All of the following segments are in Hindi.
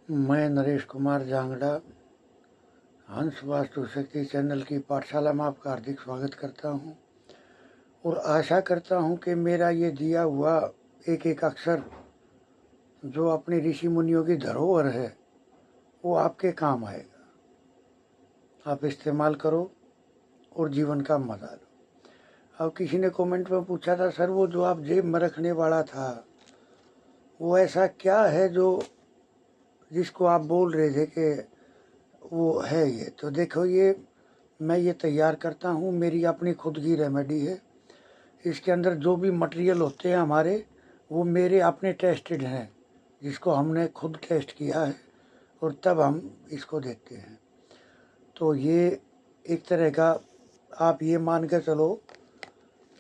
मैं नरेश कुमार जांगड़ा हंस वास्तु शक्ति चैनल की पाठशाला में आपका हार्दिक स्वागत करता हूं और आशा करता हूं कि मेरा ये दिया हुआ एक एक अक्षर जो अपनी ऋषि मुनियों की धरोहर है वो आपके काम आएगा। आप इस्तेमाल करो और जीवन का मजा लो। अब किसी ने कमेंट में पूछा था, सर वो जो आप जेब में रखने वाला था वो ऐसा क्या है जो जिसको आप बोल रहे थे कि वो है ये। तो देखो, ये मैं ये तैयार करता हूँ, मेरी अपनी खुद की रेमेडी है। इसके अंदर जो भी मटेरियल होते हैं हमारे, वो मेरे अपने टेस्टेड हैं, जिसको हमने खुद टेस्ट किया है और तब हम इसको देते हैं। तो ये एक तरह का, आप ये मान के चलो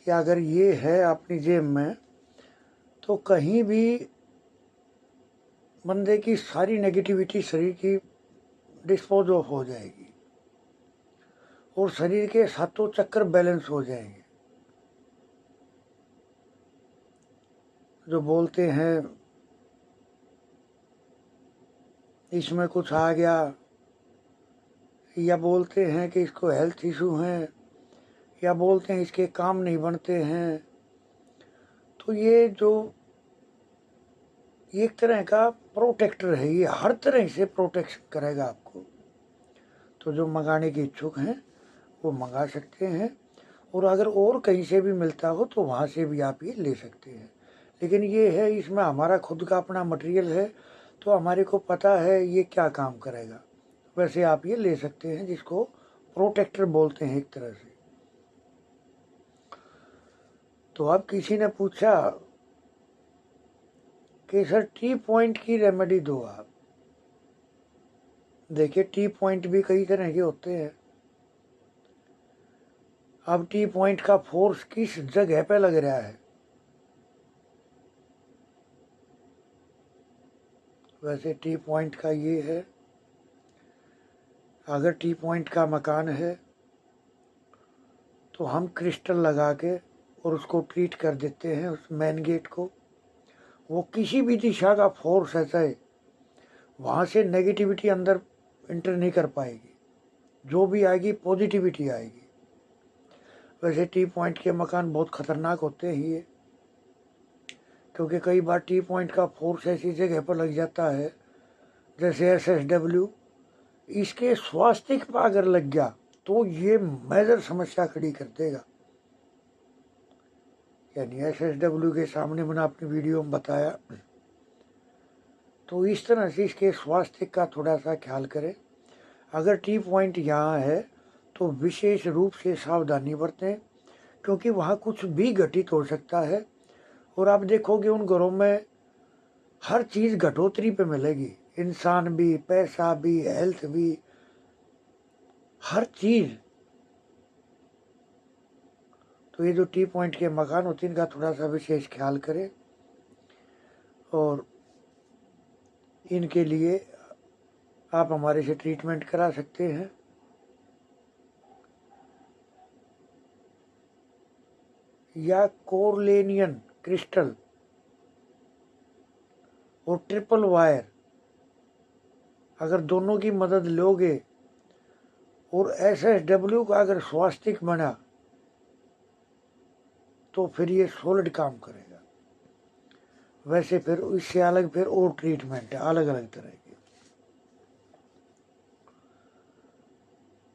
कि अगर ये है अपनी जेब में तो कहीं भी बंदे की सारी नेगेटिविटी शरीर की डिस्पोज ऑफ हो जाएगी और शरीर के सातों चक्कर बैलेंस हो जाएंगे। जो बोलते हैं इसमें कुछ आ गया, या बोलते हैं कि इसको हेल्थ इशू हैं, या बोलते हैं इसके काम नहीं बनते हैं, तो ये जो एक तरह का प्रोटेक्टर है, ये हर तरह से प्रोटेक्शन करेगा आपको। तो जो मंगाने के इच्छुक हैं वो मंगा सकते हैं, और अगर और कहीं से भी मिलता हो तो वहाँ से भी आप ये ले सकते हैं। लेकिन ये है, इसमें हमारा खुद का अपना मटेरियल है, तो हमारे को पता है ये क्या काम करेगा। वैसे आप ये ले सकते हैं, जिसको प्रोटेक्टर बोलते हैं एक तरह से। तो अब किसी ने पूछा कि सर टी पॉइंट की रेमेडी दो आप। देखिए, टी पॉइंट भी कई तरह के होते हैं। अब टी पॉइंट का फोर्स किस जगह पे लग रहा है। वैसे टी पॉइंट का ये है, अगर टी पॉइंट का मकान है तो हम क्रिस्टल लगा के और उसको ट्रीट कर देते हैं, उस मेन गेट को। वो किसी भी दिशा का फोर्स है चाहे, वहाँ से नेगेटिविटी अंदर इंटर नहीं कर पाएगी, जो भी आएगी पॉजिटिविटी आएगी। वैसे टी पॉइंट के मकान बहुत ख़तरनाक होते ही है, क्योंकि कई बार टी पॉइंट का फोर्स ऐसी जगह पर लग जाता है, जैसे SSW, इसके स्वास्तिक पर अगर लग गया तो ये मेजर समस्या खड़ी कर देगा। यानी SSW के सामने मैंने अपनी वीडियो में बताया। तो इस तरह से इसके स्वास्थ्य का थोड़ा सा ख्याल करें। अगर टी पॉइंट यहाँ है तो विशेष रूप से सावधानी बरतें, क्योंकि वहाँ कुछ भी घटित हो सकता है। और आप देखोगे उन घरों में हर चीज़ घटोतरी पे मिलेगी, इंसान भी, पैसा भी, हेल्थ भी, हर चीज़। तो ये जो टी पॉइंट के मकान होते हैं, इनका थोड़ा सा विशेष ख्याल करें, और इनके लिए आप हमारे से ट्रीटमेंट करा सकते हैं। या कोरलेनियन क्रिस्टल और ट्रिपल वायर, अगर दोनों की मदद लोगे और SSW का अगर स्वास्तिक बना तो फिर ये सॉलिड काम करेगा। वैसे फिर इससे अलग फिर और ट्रीटमेंट है, अलग अलग तरह के।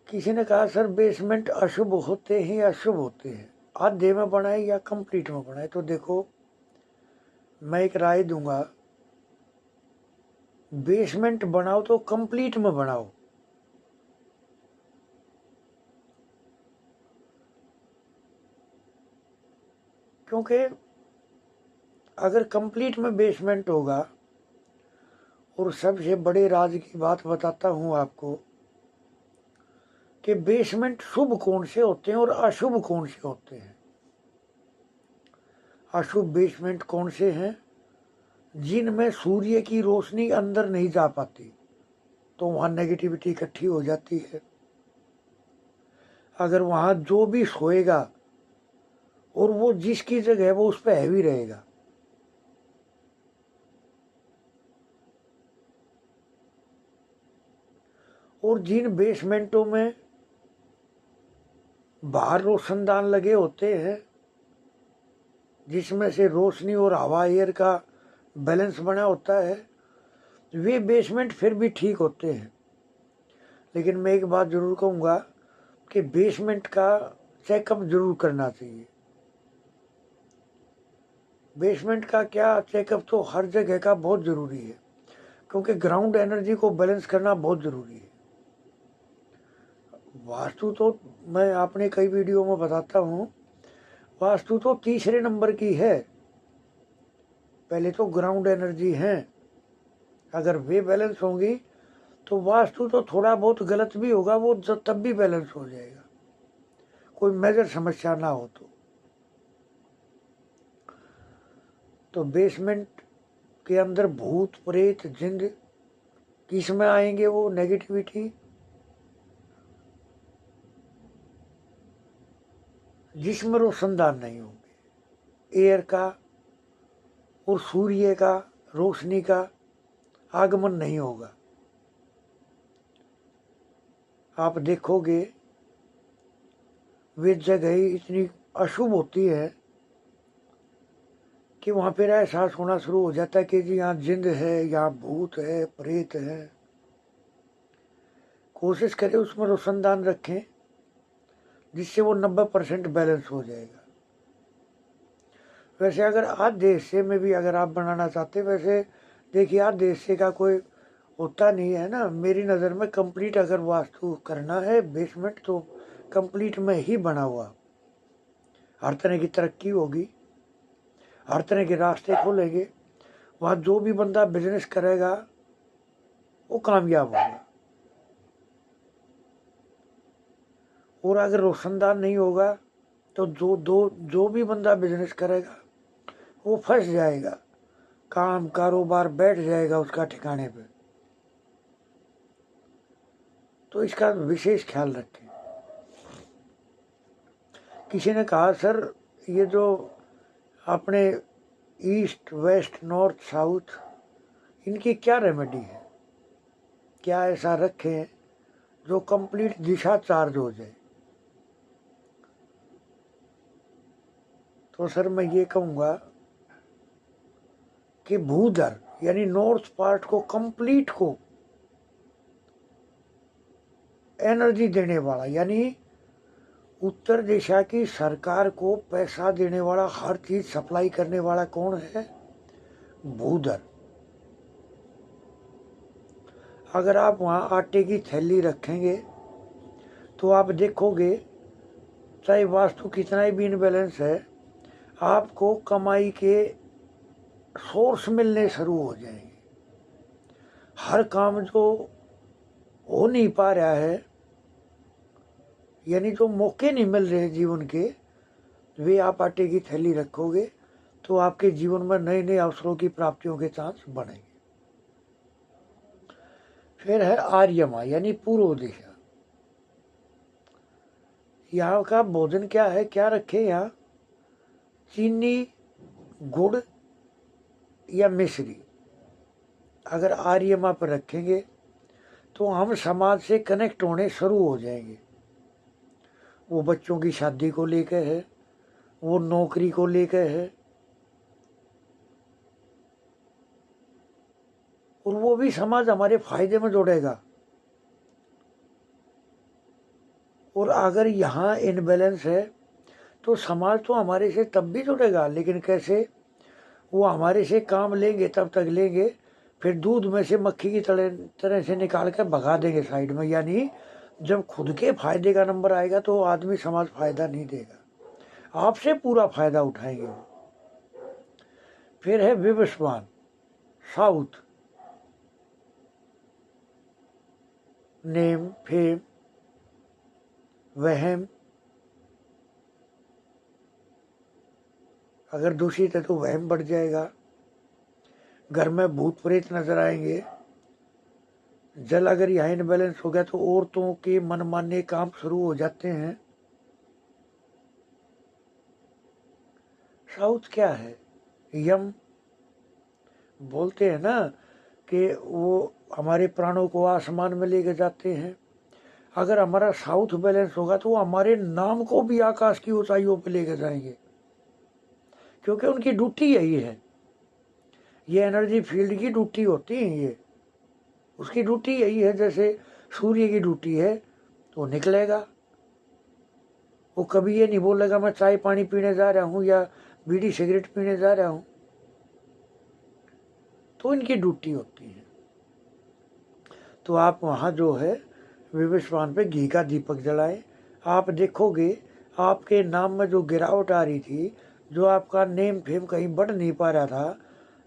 किसी ने कहा, सर बेसमेंट अशुभ होते हैं या शुभ होते हैं, आधे में बनाए या कंप्लीट में बनाए। तो देखो, मैं एक राय दूंगा, बेसमेंट बनाओ तो कंप्लीट में बनाओ। क्योंकि अगर कंप्लीट में बेसमेंट होगा, और सबसे बड़े राज की बात बताता हूँ आपको कि बेसमेंट शुभ कौन से होते हैं और अशुभ कौन से होते हैं। अशुभ बेसमेंट कौन से हैं? जिनमें सूर्य की रोशनी अंदर नहीं जा पाती, तो वहाँ नेगेटिविटी इकट्ठी हो जाती है। अगर वहाँ जो भी सोएगा और वो जिसकी जगह है वो उस पर हैवी रहेगा। और जिन बेसमेंटों में बाहर रोशनदान लगे होते हैं, जिसमें से रोशनी और हवा एयर का बैलेंस बना होता है, वे बेसमेंट फिर भी ठीक होते हैं। लेकिन मैं एक बात ज़रूर कहूँगा कि बेसमेंट का चेकअप ज़रूर करना चाहिए। बेसमेंट का क्या, चेकअप तो हर जगह का बहुत ज़रूरी है, क्योंकि ग्राउंड एनर्जी को बैलेंस करना बहुत ज़रूरी है। वास्तु तो मैं अपने कई वीडियो में बताता हूँ, वास्तु तो तीसरे नंबर की है। पहले तो ग्राउंड एनर्जी है, अगर वे बैलेंस होंगी तो वास्तु तो थोड़ा बहुत गलत भी होगा, वो तब भी बैलेंस हो जाएगा, कोई मेजर समस्या ना हो तो बेसमेंट के अंदर भूत प्रेत जिंद किस में आएंगे? वो नेगेटिविटी जिसमें रोशनदान नहीं होंगे, एयर का और सूर्य का रोशनी का आगमन नहीं होगा। आप देखोगे वे जगह इतनी अशुभ होती है कि वहाँ पर एहसास होना शुरू हो जाता है कि जी यहाँ जिंद है, यहाँ भूत है, प्रेत है। कोशिश करें उसमें रोशनदान रखें, जिससे वो 90% बैलेंस हो जाएगा। वैसे अगर आधे हिस्से में भी अगर आप बनाना चाहते, वैसे देखिए आधे हिस्से का कोई होता नहीं है ना। मेरी नज़र में कंप्लीट अगर वास्तु करना है बेसमेंट, तो कंप्लीट में ही बना हुआ, हर तरह की तरक्की होगी, हर तरह के रास्ते खोलेंगे। वहाँ जो भी बंदा बिजनेस करेगा वो कामयाब होगा। और अगर रोशनदान नहीं होगा तो जो भी बंदा बिजनेस करेगा वो फंस जाएगा, काम कारोबार बैठ जाएगा उसका ठिकाने पे। तो इसका विशेष ख्याल रखें। किसी ने कहा सर ये जो अपने ईस्ट वेस्ट नॉर्थ साउथ, इनकी क्या रेमेडी है, क्या ऐसा रखें जो कंप्लीट दिशा चार्ज हो जाए? तो सर मैं ये कहूँगा कि भूधर यानी नॉर्थ पार्ट को कंप्लीट को एनर्जी देने वाला, यानी उत्तर दिशा की सरकार को पैसा देने वाला, हर चीज सप्लाई करने वाला कौन है? भूधर। अगर आप वहाँ आटे की थैली रखेंगे तो आप देखोगे चाहे वास्तु कितना ही भी इनबैलेंस है, आपको कमाई के सोर्स मिलने शुरू हो जाएंगे। हर काम जो हो नहीं पा रहा है, यानी जो मौके नहीं मिल रहे जीवन के, वे आप आटे की थैली रखोगे तो आपके जीवन में नए नए अवसरों की प्राप्तियों के चांस बढ़ेंगे। फिर है आर्यमा यानी पूर्व दिशा। यहाँ का भोजन क्या है, क्या रखे यहाँ? चीनी, गुड़ या मिश्री अगर आर्यमा पर रखेंगे तो हम समाज से कनेक्ट होने शुरू हो जाएंगे। वो बच्चों की शादी को लेकर है, वो नौकरी को लेकर है, और वो भी समाज हमारे फायदे में जोड़ेगा। और अगर यहाँ इनबैलेंस है तो समाज तो हमारे से तब भी जुड़ेगा, लेकिन कैसे? वो हमारे से काम लेंगे तब तक लेंगे, फिर दूध में से मक्खी की तरह से निकाल कर भगा देंगे साइड में। यानी जब खुद के फायदे का नंबर आएगा तो आदमी समाज फायदा नहीं देगा, आपसे पूरा फायदा उठाएंगे वो। फिर है विवस्वान साउथ, नेम फेम वहम अगर दूषित है तो वहम बढ़ जाएगा, घर में भूत प्रेत नजर आएंगे। जल अगर यहाँ इनबैलेंस हो गया तो औरतों के मनमाने काम शुरू हो जाते हैं। साउथ क्या है? यम बोलते हैं ना कि वो हमारे प्राणों को आसमान में लेके जाते हैं। अगर हमारा साउथ बैलेंस होगा तो वो हमारे नाम को भी आकाश की ऊंचाइयों पे लेके जाएंगे, क्योंकि उनकी ड्यूटी यही है। ये एनर्जी फील्ड की ड्यूटी होती है, ये उसकी ड्यूटी यही है। जैसे सूर्य की ड्यूटी है तो निकलेगा, वो कभी ये नहीं बोलेगा मैं चाय पानी पीने जा रहा हूँ या बीड़ी सिगरेट पीने जा रहा हूँ। तो इनकी ड्यूटी होती है। तो आप वहाँ जो है विवस्वान पे घी का दीपक जलाएं। आप देखोगे आपके नाम में जो गिरावट आ रही थी, जो आपका नेम फेम कहीं बढ़ नहीं पा रहा था,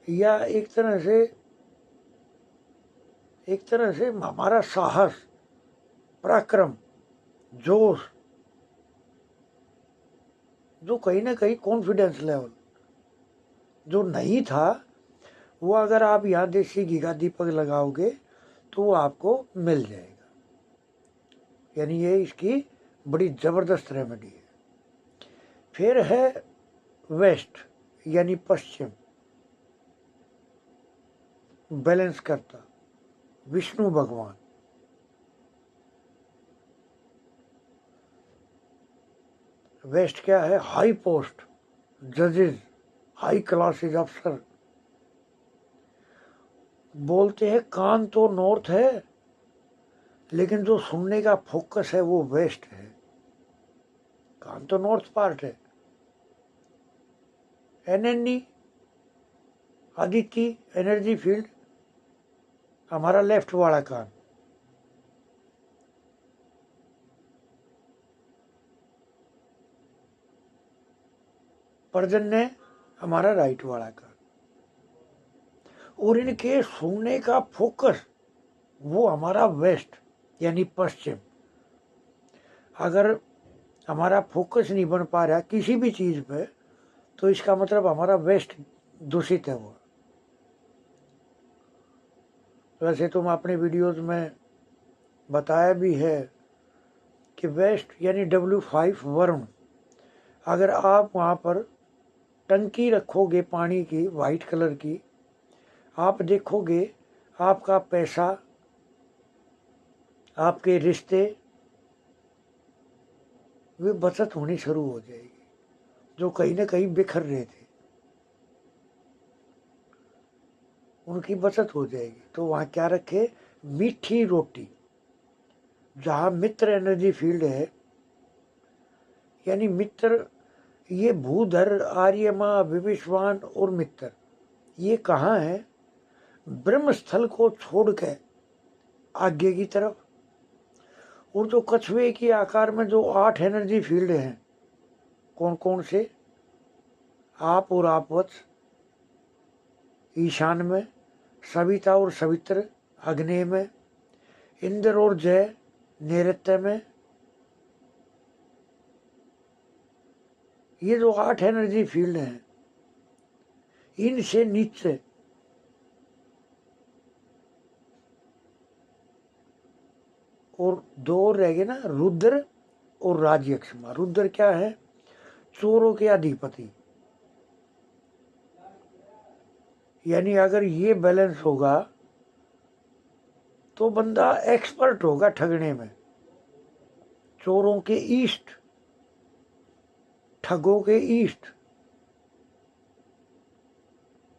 या एक तरह से हमारा साहस, पराक्रम, जोश, जो कहीं ना कहीं कॉन्फिडेंस लेवल जो नहीं था, वो अगर आप यहाँ देसी घी का दीपक लगाओगे तो वो आपको मिल जाएगा। यानी ये इसकी बड़ी ज़बरदस्त रेमेडी है। फिर है वेस्ट यानी पश्चिम, बैलेंस करता विष्णु भगवान। वेस्ट क्या है? हाई पोस्ट, जजेस, हाई क्लासेस अफसर। बोलते हैं कान तो नॉर्थ है, लेकिन जो सुनने का फोकस है वो वेस्ट है। कान तो नॉर्थ पार्ट है। एनएनई आदित्य एनर्जी फील्ड हमारा लेफ्ट वाला कान। पर्जन्य हमारा राइट वाला कान। और इनके सुनने का फोकस वो हमारा वेस्ट यानी पश्चिम। अगर हमारा फोकस नहीं बन पा रहा किसी भी चीज़ पे, तो इसका मतलब हमारा वेस्ट दूषित है। वो वैसे तुम अपने वीडियोस में बताया भी है कि वेस्ट यानी W5 वरुण। अगर आप वहाँ पर टंकी रखोगे पानी की वाइट कलर की, आप देखोगे आपका पैसा, आपके रिश्ते, वे बचत होनी शुरू हो जाएगी, जो कहीं ना कहीं बिखर रहे थे उनकी बचत हो जाएगी। तो वहाँ क्या रखे? मीठी रोटी। जहाँ मित्र एनर्जी फील्ड है, यानी मित्र ये भूधर, आर्यमा, विविश्वान और मित्र, ये कहाँ है? ब्रह्म स्थल को छोड़ के आगे की तरफ। और जो कछुए के आकार में जो 8 एनर्जी फील्ड हैं, कौन कौन से? आप और आपवत्स ईशान में, सविता और सवित्र अग्नेय में, इंद्र और जय नैऋत्य में। ये जो 8 एनर्जी फील्ड हैं, इनसे नीचे और 2 रह गए ना, रुद्र और राजयक्षमा। रुद्र क्या है? चोरों के अधिपति। यानी अगर ये बैलेंस होगा तो बंदा एक्सपर्ट होगा ठगने में। चोरों के ईस्ट, ठगों के ईस्ट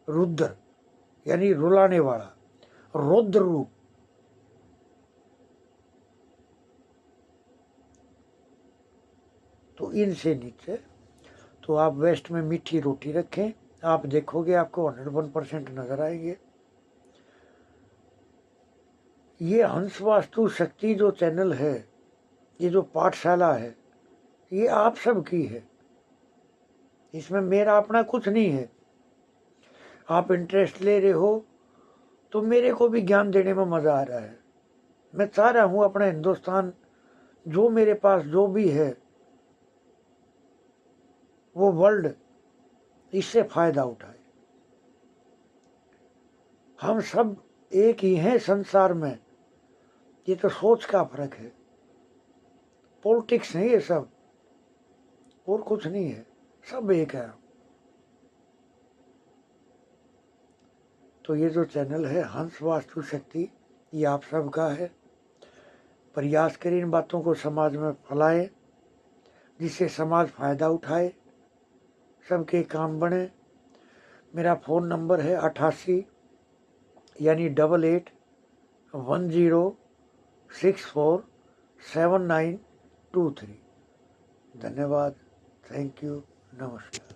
रुद्र यानी रुलाने वाला, रौद्र रूप। तो इनसे नीचे तो आप वेस्ट में मीठी रोटी रखें, आप देखोगे आपको 101% नजर आएंगे। ये हंस वास्तु शक्ति जो चैनल है, ये जो पाठशाला है, ये आप सब की है। इसमें मेरा अपना कुछ नहीं है। आप इंटरेस्ट ले रहे हो तो मेरे को भी ज्ञान देने में मज़ा आ रहा है। मैं चाह रहा हूँ अपना हिंदुस्तान, जो मेरे पास जो भी है, वो वर्ल्ड इससे फ़ायदा उठाए। हम सब एक ही हैं संसार में। ये तो सोच का फर्क है। पॉलिटिक्स नहीं है सब, और कुछ नहीं है, सब एक है। तो ये जो चैनल है हंस वास्तु शक्ति, ये आप सबका है। प्रयास करें इन बातों को समाज में फैलाएं, जिससे समाज फ़ायदा उठाए, सबके काम बने। मेरा फ़ोन नंबर है 88 यानी 8810647923। धन्यवाद। Thank you. नमस्कार।